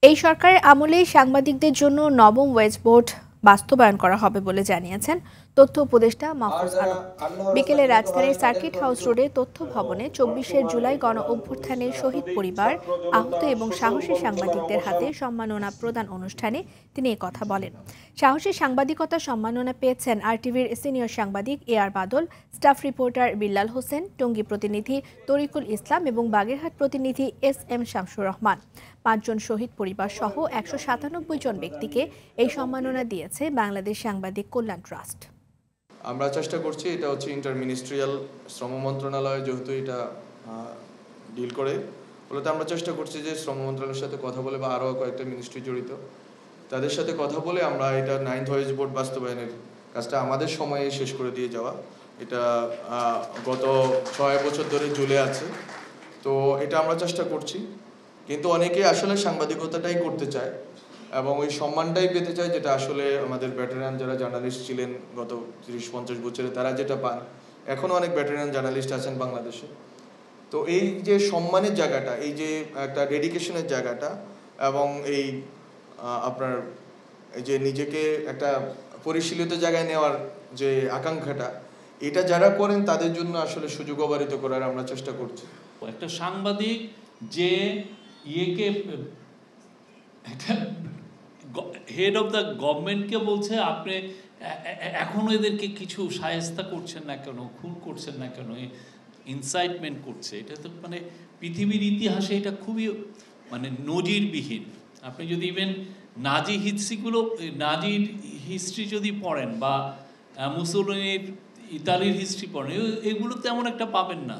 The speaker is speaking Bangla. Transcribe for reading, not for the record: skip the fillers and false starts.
এই সরকারের আমলেই সাংবাদিকদের জন্য নবম ওয়েজ বোর্ড বাস্তবায়ন করা হবে বলে জানিয়েছেন তথ্য উপদেষ্টা মাহফুজ আলম। বিকেলে রাজধানীর সার্কিট হাউস রোডে তথ্য ভবনে ২৪শে জুলাই গণ অভ্যুত্থানের শহীদ পরিবার, আহত এবং সাহসী সাংবাদিকদের হাতে সম্মাননা প্রদান অনুষ্ঠানে তিনি কথা বলেন। সাহসী সাংবাদিকতা সম্মাননা পেয়েছেন আরটিভির সিনিয়র সাংবাদিক এআর বাদল, স্টাফ রিপোর্টার বিল্লাল হোসেন, টঙ্গী প্রতিনিধি তরিকুল ইসলাম এবং বাগেরহাট প্রতিনিধি এস.এম. শামসুর রহমান। ৫ জন শহীদ পরিবার সহ ১৯৭ জন ব্যক্তিকে এই সম্মাননা দিয়েছে বাংলাদেশ সাংবাদিক কল্যাণ ট্রাস্ট। আমরা চেষ্টা করছি, এটা হচ্ছে ইন্টার মিনিস্ট্রিয়াল শ্রম মন্ত্রণালয় যেহেতু এটা ডিল করে, ফলে আমরা চেষ্টা করছি যে শ্রম মন্ত্রণালয়ের সাথে কথা বলে বা আরও কয়েকটা মিনিস্ট্রি জড়িত তাদের সাথে কথা বলে আমরা এটা 9th ওয়েজ বোর্ড বাস্তবায়নের কাজটা আমাদের সময়ে শেষ করে দিয়ে যাওয়া। এটা গত 6 বছর ধরে ঝুলে আছে, তো এটা আমরা চেষ্টা করছি। কিন্তু অনেকেই আসলে সাংবাদিকতাটাই করতে চায় এবং ওই সম্মানটাই পেতে চায়, যেটা আসলে আমাদের ভেটেরান যারা জার্নালিস্ট ছিলেন গত 30-50 বছরে তারা যেটা পান, এখনও অনেক ভেটেরান জার্নালিস্ট আছেন বাংলাদেশে। তো এই যে সম্মানের জায়গাটা, এই যে একটা ডেডিকেশনের জায়গাটা এবং এই আপনার এই যে নিজেকে একটা পরিশীলিত জায়গায় নেওয়ার যে আকাঙ্ক্ষাটা, এটা যারা করেন তাদের জন্য আসলে সুযোগ অবারিত করার আমরা চেষ্টা করছি। একটা সাংবাদিক যে ইয়েকে একটা হেড অফ দ্য গভর্নমেন্টকে বলছে আপনি এখনো এদেরকে কিছু শায়েস্তা করছেন না কেন, খুন করছেন না কেন, ইনসাইটমেন্ট করছে, এটা তো মানে পৃথিবীর ইতিহাসে এটা খুবই মানে নজিরবিহীন। আপনি যদি ইভেন নাজি নাজির হিস্ট্রি যদি পড়েন বা মুসোলিনির ইতালির হিস্ট্রি পড়েন, এগুলো তেমন একটা পাবেন না।